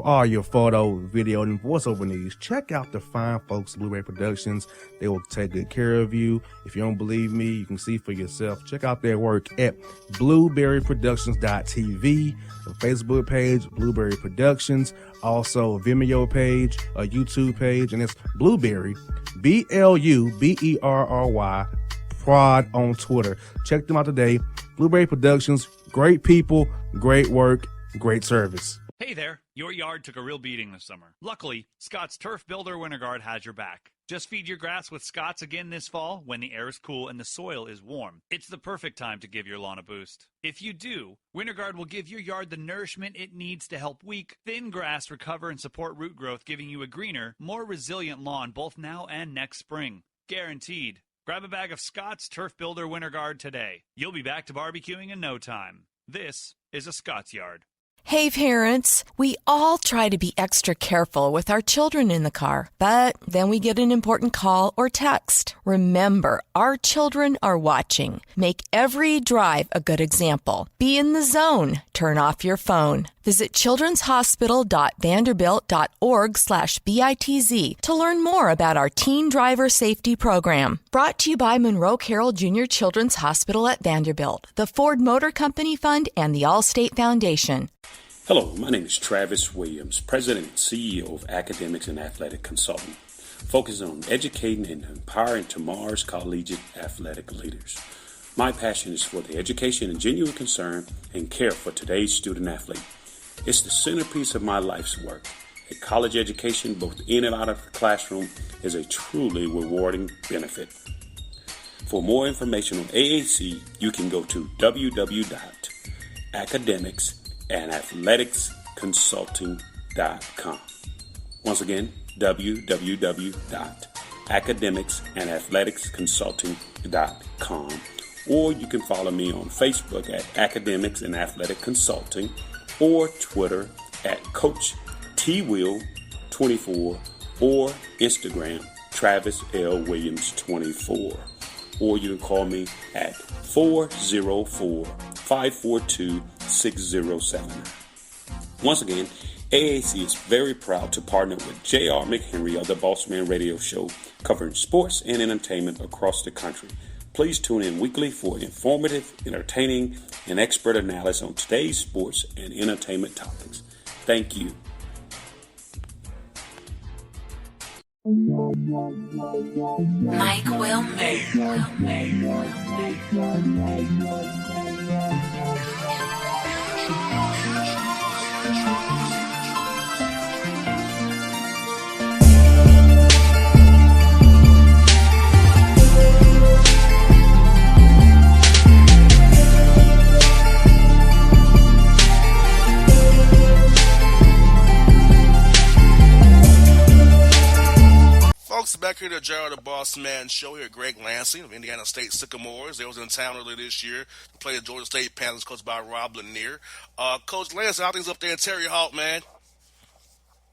all your photo, video, and voiceover needs, check out the fine folks at Blueberry Productions. They will take good care of you. If you don't believe me, you can see for yourself. Check out their work at blueberryproductions.tv, the Facebook page, Blueberry Productions, also a Vimeo page, a YouTube page, and it's Blueberry, BLUBERRY, Prod on Twitter. Check them out today. Blueberry Productions, great people, great work, great service. Hey there, your yard took a real beating this summer. Luckily, Scott's Turf Builder Winter Guard has your back. Just feed your grass with Scott's again this fall when the air is cool and the soil is warm. It's the perfect time to give your lawn a boost. If you do, Winter Guard will give your yard the nourishment it needs to help weak, thin grass recover and support root growth, giving you a greener, more resilient lawn both now and next spring. Guaranteed. Grab a bag of Scott's Turf Builder Winter Guard today. You'll be back to barbecuing in no time. This is a Scott's Yard. Hey parents, we all try to be extra careful with our children in the car, but then we get an important call or text. Remember, our children are watching. Make every drive a good example. Be in the zone. Turn off your phone. Visit childrenshospital.vanderbilt.org/BITZ to learn more about our teen driver safety program. Brought to you by Monroe Carroll Jr. Children's Hospital at Vanderbilt, the Ford Motor Company Fund, and the Allstate Foundation. Hello, my name is Travis Williams, President and CEO of Academics and Athletic Consulting, focusing on educating and empowering tomorrow's collegiate athletic leaders. My passion is for the education and genuine concern and care for today's student athlete. It's the centerpiece of my life's work. A college education, both in and out of the classroom, is a truly rewarding benefit. For more information on AAC, you can go to www.academicsandathleticsconsulting.com. Once again, www.academicsandathleticsconsulting.com. Or you can follow me on Facebook at Academics and Athletic Consulting, or Twitter at Coach TWill24, or Instagram Travis L. Williams 24. Or you can call me at 404-542-6079. Once again, AAC is very proud to partner with J.R. McHenry of the Bossman Radio Show, covering sports and entertainment across the country. Please tune in weekly for informative, entertaining, and expert analysis on today's sports and entertainment topics. Thank you. Mike Wilmer. Folks, back here to Gerald the Bossman show here at Greg Lansing of Indiana State Sycamores. They was in town earlier this year to play the Georgia State Panthers, coached by Rob Lanier. Coach Lansing, how things up there in Terry Hawk, man?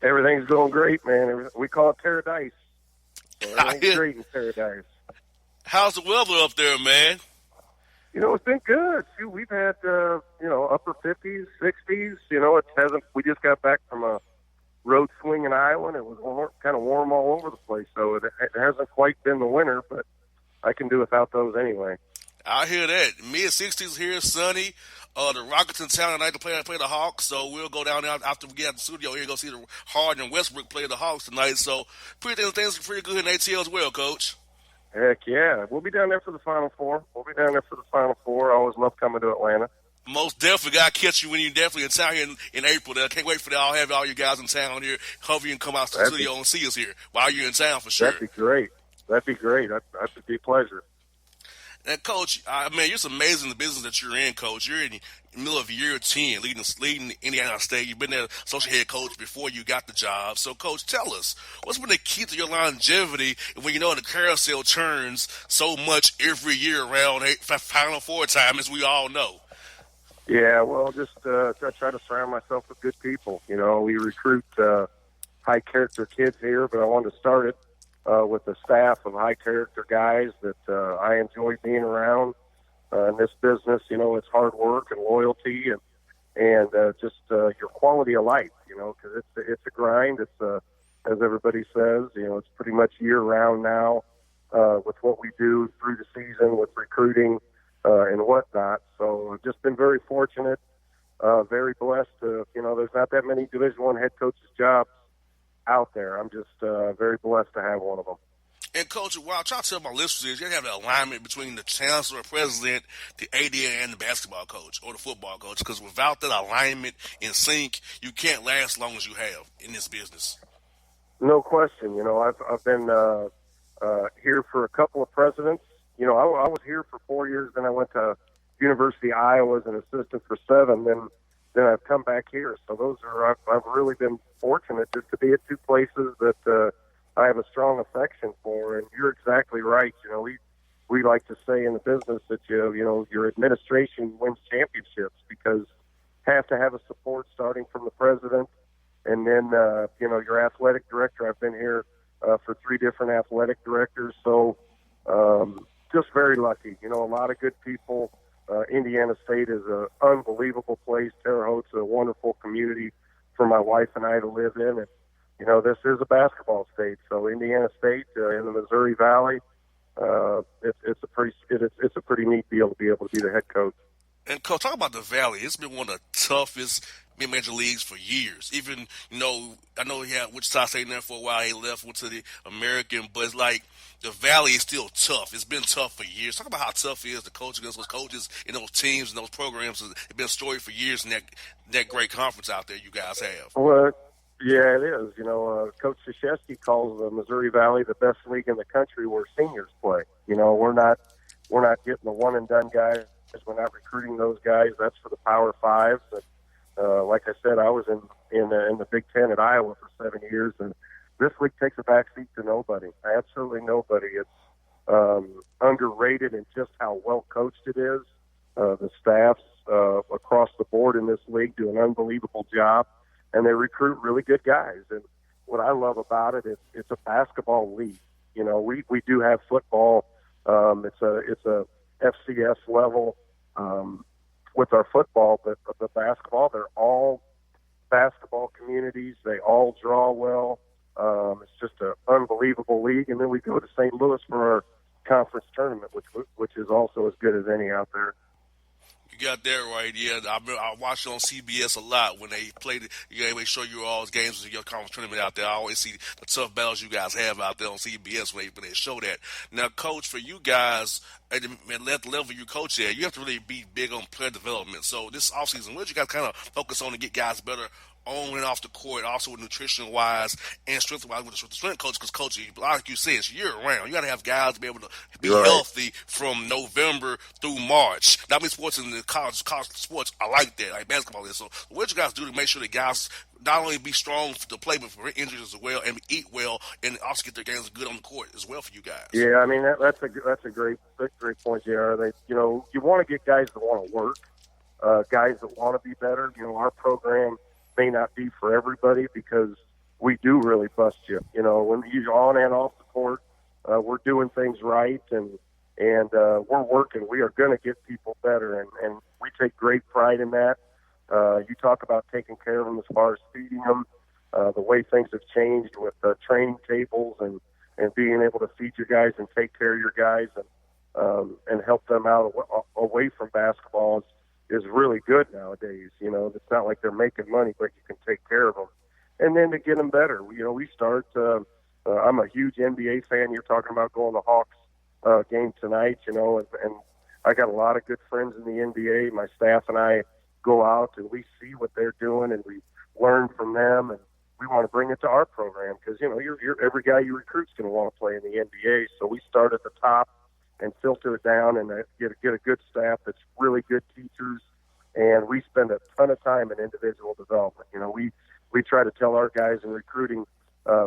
Everything's going great, man. We call it Paradise. So everything's great in Paradise. How's the weather up there, man? You know, it's been good. Shoot, we've had, upper 50s, 60s. You know, it hasn't. We just got back from a road swing in Iowa, and it was kind of warm all over the place. So it hasn't quite been the winter, but I can do without those anyway. I hear that. Mid-60s here, sunny. The Rockets in town tonight to play the Hawks, so we'll go down there after we get out of the studio here, go see the Harden and Westbrook play the Hawks tonight. So things are pretty good in ATL as well, Coach. Heck yeah. We'll be down there for the Final Four. I always love coming to Atlanta. Most definitely got to catch you when you're definitely in town here in April. I can't wait for that. I'll have all you guys in town here. Hopefully you can come out to the studio and see us here while you're in town for sure. That'd be great. That'd be a pleasure. And, Coach, man, it's amazing the business that you're in, Coach. You're in the middle of year 10, leading Indiana State. You've been there associate head coach before you got the job. So, Coach, tell us, what's been the key to your longevity when you know the carousel turns so much every year around Final Four time, as we all know? Yeah, well, just I try to surround myself with good people. You know, we recruit high-character kids here, but I wanted to start it with a staff of high-character guys that I enjoy being around. In this business, you know, it's hard work and loyalty, and and just your quality of life, because it's a grind. It's as everybody says, it's pretty much year round now with what we do through the season with recruiting and whatnot. So I've just been very fortunate, very blessed. There's not that many Division I head coaches jobs out there. I'm just very blessed to have one of them. And, Coach, what I'm trying to tell my listeners is you have the alignment between the chancellor, president, the AD, and the basketball coach or the football coach, because without that alignment in sync, you can't last as long as you have in this business. No question. I've been here for a couple of presidents. I was here for 4 years, then I went to University of Iowa as an assistant for 7, then I've come back here. So I've really been fortunate just to be at 2 places that I have a strong affection for. And you're exactly right. We like to say in the business that your administration wins championships, because you have to have a support starting from the president, and then your athletic director. I've been here for 3 different athletic directors, so just very lucky. A lot of good people. Indiana State is an unbelievable place. Terre Haute's a wonderful community for my wife and I to live in. And, this is a basketball state. So Indiana State in the Missouri Valley, it's a pretty neat deal to be able to be the head coach. And, Coach, talk about the Valley. It's been one of the toughest mid-major leagues for years. Even, I know he had Wichita State in there for a while. He left, went to the American. But it's like the Valley is still tough. It's been tough for years. Talk about how tough it is to coach against those coaches in those teams and those programs. It's been a story for years in that great conference out there you guys have. Well, yeah, it is. Coach Krzyzewski calls the Missouri Valley the best league in the country where seniors play. We're not getting the one-and-done guys. We're not recruiting those guys. That's for the Power Fives. And like I said, I was in the Big Ten at Iowa for 7 years, and this league takes a backseat to nobody. Absolutely nobody. It's underrated in just how well coached it is. The staffs across the board in this league do an unbelievable job, and they recruit really good guys. And what I love about it is it's a basketball league. We do have football. It's a FCS level with our football, but the basketball, they're all basketball communities. They all draw well. It's just an unbelievable league. And then we go to St. Louis for our conference tournament, which is also as good as any out there. You got that right, yeah. I watched it on CBS a lot when they played it. They show you all those games in your conference tournament out there. I always see the tough battles you guys have out there on CBS when they show that. Now, Coach, for you guys, at the level you coach at, you have to really be big on player development. So this offseason, what did you guys kind of focus on to get guys better on and off the court, also with nutrition-wise and strength-wise with the strength coach? Because, Coach, like you said, it's year-round. You got to have guys be able to be healthy from November through March. Not many sports in the college sports are like that, like basketball is. So what did you guys do to make sure that guys not only be strong to play, but prevent injuries as well, and eat well, and also get their games good on the court as well for you guys? Yeah, I mean, that's a great point, JR. You want to get guys that want to work, guys that want to be better. Our program may not be for everybody because we do really bust you. When you're on and off the court, we're doing things right, and we're working. We are going to get people better, and we take great pride in that. You talk about taking care of them as far as feeding them, the way things have changed with training tables and being able to feed your guys and take care of your guys and help them out away from basketball is really good nowadays. It's not like they're making money, but you can take care of them. And then to get them better, we start, I'm a huge NBA fan. You're talking about going to the Hawks game tonight, and I got a lot of good friends in the NBA. My staff and I go out and we see what they're doing and we learn from them, and we want to bring it to our program because, every guy you recruit's going to want to play in the NBA. So we start at the top and filter it down and get a good staff that's really good teachers. And we spend a ton of time in individual development. We try to tell our guys in recruiting,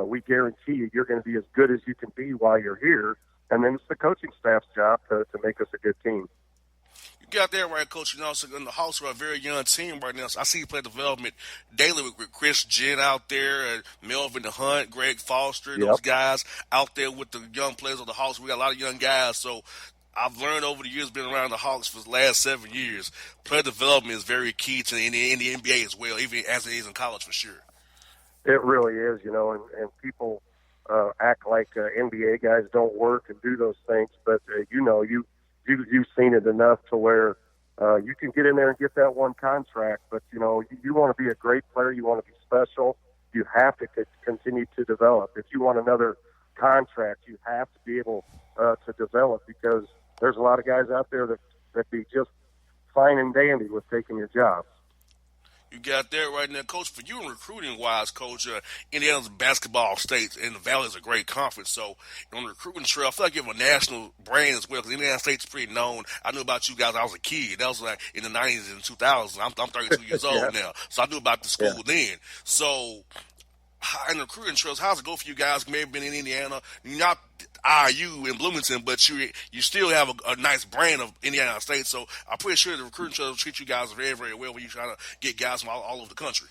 we guarantee you're going to be as good as you can be while you're here. And then it's the coaching staff's job to make us a good team. You got that right, Coach. So in the Hawks are a very young team right now. So I see you play development daily with Chris Jen out there, and Melvin Hunt, Greg Foster, those guys out there with the young players of the Hawks. We got a lot of young guys. So I've learned over the years, been around the Hawks for the last 7 years, player development is very key to in the NBA as well, even as it is in college for sure. It really is, and people act like NBA guys don't work and do those things, but you've seen it enough to where you can get in there and get that one contract, but you want to be a great player, you want to be special, you have to continue to develop. If you want another contract, you have to be able to develop, because there's a lot of guys out there that be just fine and dandy with taking your job. You got that right now, Coach. For you, recruiting-wise, Coach, Indiana's basketball state, and the Valley is a great conference. So, on the recruiting trail, I feel like you have a national brand as well, because Indiana State's pretty known. I knew about you guys when I was a kid. That was like in the 90s and 2000s. I'm 32 years old now, so I knew about the school then. So, in the recruiting trails, how's it go for you guys? Maybe been in Indiana, not IU in Bloomington, but you still have a nice brand of Indiana State. So I'm pretty sure the recruiting trails treat you guys very, very well when you're trying to get guys from all over the country.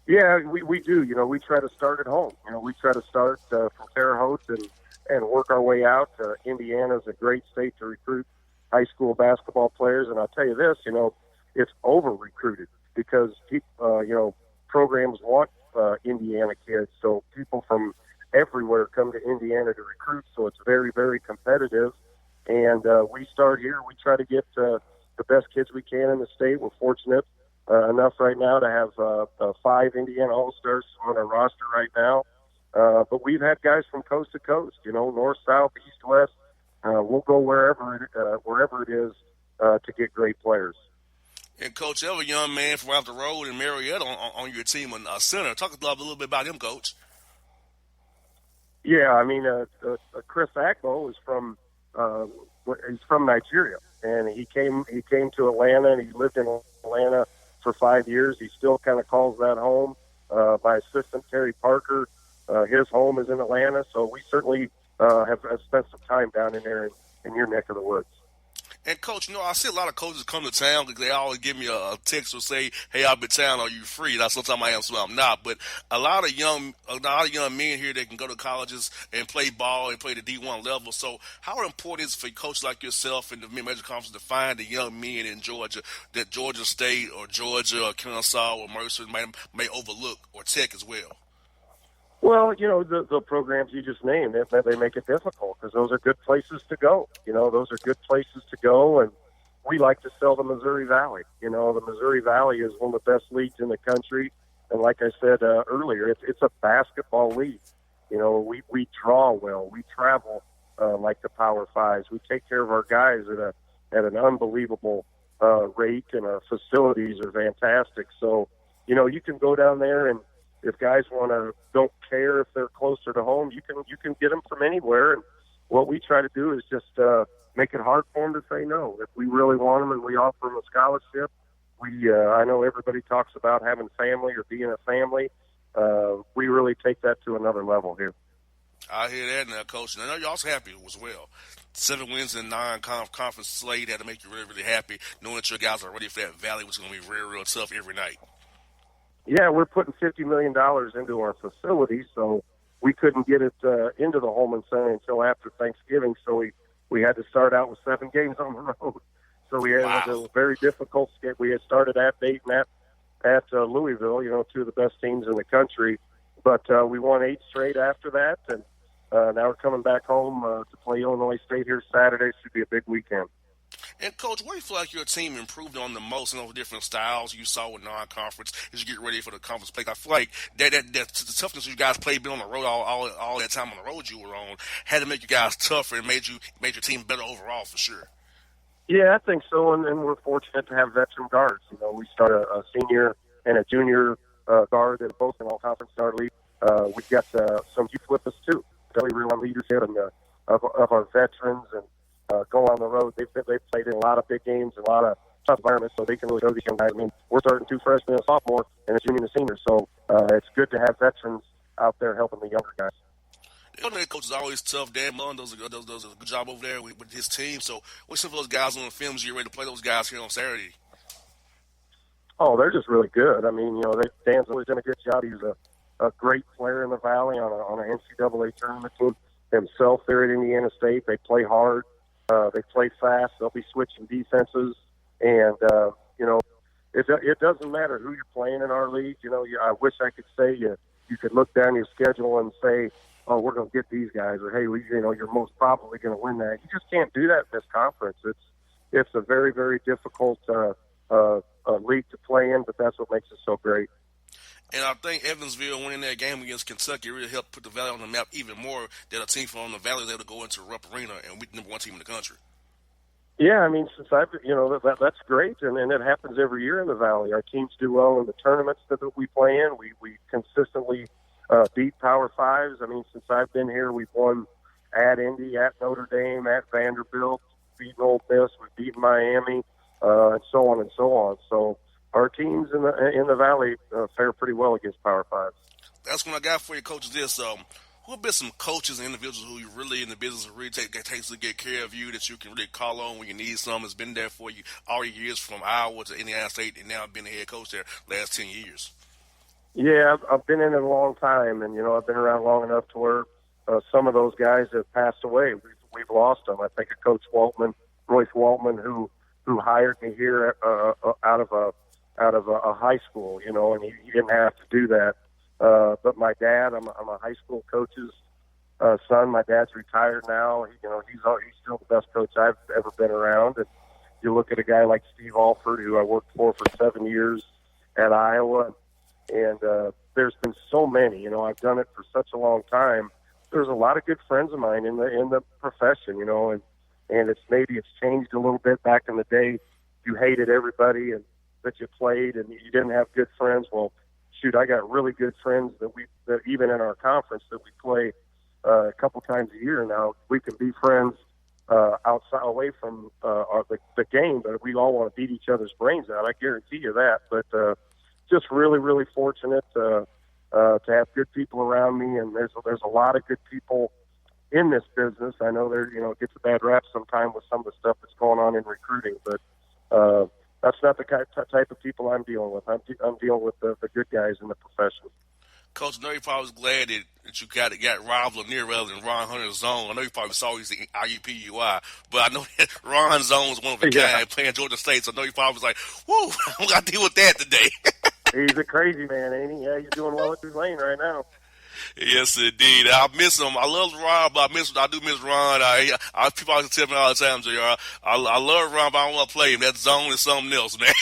Yeah, we do. We try to start at home. We try to start from Terre Haute and work our way out. Indiana is a great state to recruit high school basketball players, and I'll tell you this, it's over-recruited because programs want Indiana kids, so people from everywhere come to Indiana to recruit, so it's very, very competitive, and we start here. We try to get the best kids we can in the state. We're fortunate enough right now to have 5 Indiana All-Stars on our roster right now, but we've had guys from coast to coast, north, south, east, west. We'll go wherever it is to get great players. And, Coach, you have a young man from out the road in Marietta on your team, a center. Talk a little bit about him, Coach. Yeah, I mean, Chris Akbo is he's from Nigeria, and he came to Atlanta, and he lived in Atlanta for 5 years. He still kind of calls that home. My assistant, Terry Parker, his home is in Atlanta, so we certainly have spent some time down in there in your neck of the woods. And, Coach, I see a lot of coaches come to town because they always give me a text or say, "Hey, I'm in town. Are you free?" Now, sometimes I am, sometimes I'm not. But a lot of young men here that can go to colleges and play ball and play the D1 level. So, how important is it for coaches like yourself in the Mid-Major Conference to find the young men in Georgia that Georgia State or Georgia or Kennesaw or Mercer may overlook, or Tech as well? Well, the programs you just named, they make it difficult because those are good places to go. Those are good places to go, and we like to sell the Missouri Valley. The Missouri Valley is one of the best leagues in the country, and like I said earlier, it's a basketball league. We draw well, we travel like the Power Fives. We take care of our guys at an unbelievable rate, and our facilities are fantastic. So, you can go down there, and if guys don't care if they're closer to home, you can get them from anywhere. And what we try to do is just make it hard for them to say no. If we really want them and we offer them a scholarship, I know everybody talks about having family or being a family. We really take that to another level here. I hear that now, Coach. And I know you're also happy as well. 7 wins in 9 conference slate had to make you really, really happy, knowing that your guys are ready for that Valley, which is going to be real, real tough every night. Yeah, we're putting $50 million into our facility, so we couldn't get it into the Holman Center until after Thanksgiving, so we had to start out with 7 games on the road. So we had a very difficult schedule. We had started at Dayton, at Louisville, 2 of the best teams in the country, but we won 8 straight after that, and now we're coming back home to play Illinois State here Saturday. Should be a big weekend. And, Coach, what do you feel like your team improved on the most in those different styles you saw with non-conference as you get ready for the conference play? I feel like that the toughness you guys played, being on the road all that time on the road you were on, had to make you guys tougher and made your team better overall for sure. Yeah, I think so, and we're fortunate to have veteran guards. We start a senior and a junior guard that both in all conference guard league. We've got some youth with us too. Really real leadership and of our veterans, and go on the road. They've played in a lot of big games, a lot of tough environments, so they can really show these young guys. I mean, we're starting 2 freshmen and a sophomore, and a junior and a senior, so it's good to have veterans out there helping the younger guys. The Illinois coach is always tough. Dan Mullen does a good job over there with his team. So what's some of those guys on the films you're ready to play those guys here on Saturday? Oh, they're just really good. I mean, Dan's always done a good job. He's a great player in the Valley on an NCAA tournament team himself there at Indiana State. They play hard. They play fast. They'll be switching defenses, and it doesn't matter who you're playing in our league. I wish I could say you could look down your schedule and say, oh, we're going to get these guys, or hey, you're most probably going to win that. You just can't do that in this conference. It's a very, very difficult league to play in, but that's what makes it so great. And I think Evansville winning that game against Kentucky really helped put the Valley on the map even more, that a team from the Valley was able to go into Rupp Arena and be the number one team in the country. Yeah, I mean, since that's great, and it happens every year in the Valley. Our teams do well in the tournaments that we play in. We consistently beat Power Fives. I mean, since I've been here, we've won at Indy, at Notre Dame, at Vanderbilt, beaten Ole Miss, we've beaten Miami, and so on and so on. So our teams in the Valley fare pretty well against Power Fives. That's what I got for you, Coach. Is this who have been some coaches and individuals who you really in the business of really takes to get care of you, that you can really call on when you need someone, that's been there for you all your years from Iowa to Indiana State, and now been the head coach there last 10 years? Yeah, I've been in it a long time, and I've been around long enough to where some of those guys have passed away. We've lost them. I think of Coach Royce Waltman, who hired me here out of a high school, and he didn't have to do that. But my dad, I'm a high school coach's son. My dad's retired now. He's still the best coach I've ever been around. And you look at a guy like Steve Alford, who I worked for 7 years at Iowa, and there's been so many. I've done it for such a long time. There's a lot of good friends of mine in the profession, and it's changed a little bit. Back in the day, you hated everybody and that you played, and you didn't have good friends. Well, shoot, I got really good friends that even in our conference that we play a couple times a year now. We can be friends outside, away from the game, but we all want to beat each other's brains out. I guarantee you that. But just really, really fortunate to have good people around me, and there's a lot of good people in this business. I know it gets a bad rap sometime with some of the stuff that's going on in recruiting, but that's not the type of people I'm dealing with. I'm dealing with the good guys in the profession. Coach, I know you probably was glad that you got Rob Lanier rather than Ron Hunter's zone. I know you probably saw he's the IUPUI, but I know that Ron's zone was one of a kind playing Georgia State, so I know you probably was like, whoo, I'm going to deal with that today. He's a crazy man, ain't he? Yeah, he's doing well at Tulane right now. Yes, indeed. I miss him. I love Ron, but I do miss Ron. People always tell me all the time, JR, I love Ron, but I don't want to play him. That zone is something else, man.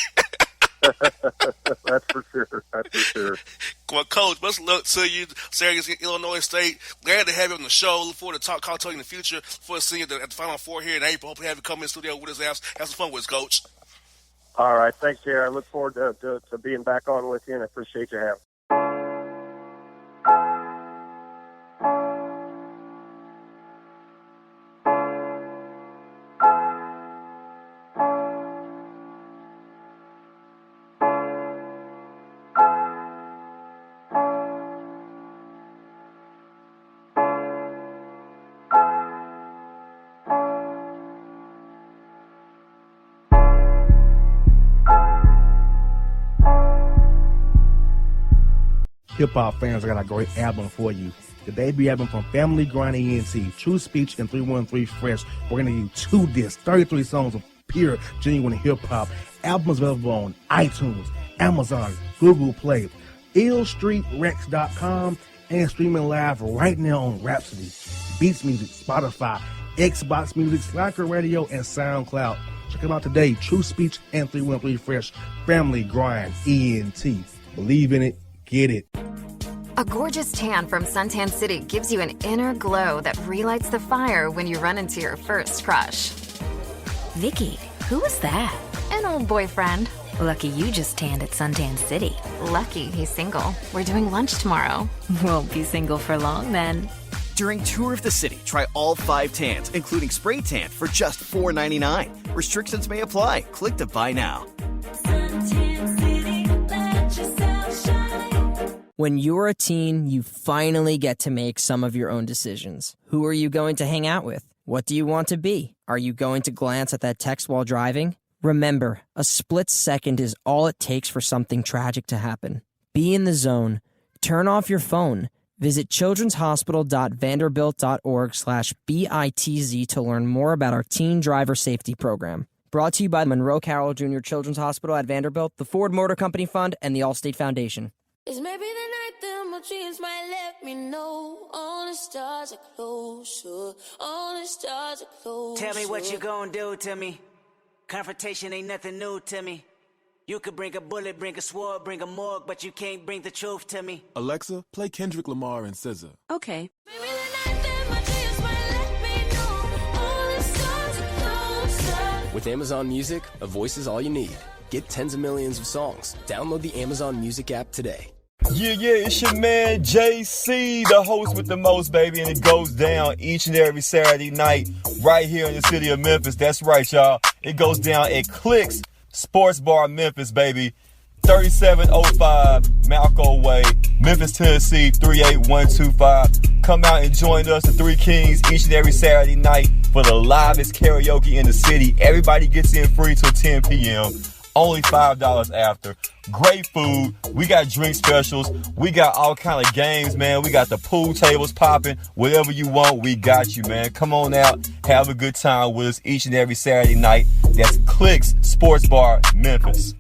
That's for sure. Well, Coach, best of luck to you, Syracuse, Illinois State. Glad to have you on the show. Look forward to talk to you in the future. For seeing you at the Final Four here in April. Hope you have you come in the studio with us. Have some fun with us, Coach. All right. Thanks, Jerry. I look forward to being back on with you, and I appreciate you having me. Hip-hop fans, I got a great album for you. The debut album from Family Grind ENT, True Speech and 313 Fresh. We're going to give you 2 discs, 33 songs of pure, genuine hip-hop. Albums available on iTunes, Amazon, Google Play, illstreetrex.com, and streaming live right now on Rhapsody, Beats Music, Spotify, Xbox Music, Slacker Radio, and SoundCloud. Check them out today, True Speech and 313 Fresh, Family Grind ENT. Believe in it, get it. A gorgeous tan from Suntan City gives you an inner glow that relights the fire when you run into your first crush. Vicky, who was that? An old boyfriend. Lucky you just tanned at Suntan City. Lucky he's single. We're doing lunch tomorrow. Won't be single for long then. During Tour of the City, try all 5 tans, including spray tan, for just $4.99. Restrictions may apply. Click to buy now. Suntan City, let yourself shine. When you're a teen, you finally get to make some of your own decisions. Who are you going to hang out with? What do you want to be? Are you going to glance at that text while driving? Remember, a split second is all it takes for something tragic to happen. Be in the zone. Turn off your phone. Visit childrenshospital.vanderbilt.org/BITZ to learn more about our teen driver safety program. Brought to you by Monroe Carroll Jr. Children's Hospital at Vanderbilt, the Ford Motor Company Fund, and the Allstate Foundation. It's maybe the night that my dreams might let me know. All the stars are closer. All the stars are closer. Tell me what you gonna do to me. Confrontation ain't nothing new to me. You could bring a bullet, bring a sword, bring a morgue, but you can't bring the truth to me. Alexa, play Kendrick Lamar and SZA. Okay. Maybe the night that my dreams might let me know. All the stars are closer. With Amazon Music, a voice is all you need. Get tens of millions of songs. Download the Amazon Music app today. Yeah, it's your man JC, the host with the most, baby, and it goes down each and every Saturday night right here in the city of Memphis. That's right, y'all. It goes down at Clicks Sports Bar Memphis, baby. 3705 Malco Way, Memphis, Tennessee, 38125. Come out and join us, the Three Kings, each and every Saturday night for the livest karaoke in the city. Everybody gets in free till 10 p.m. Only $5 after. Great food. We got drink specials. We got all kind of games, man. We got the pool tables popping. Whatever you want, we got you, man. Come on out. Have a good time with us each and every Saturday night. That's Clicks Sports Bar, Memphis.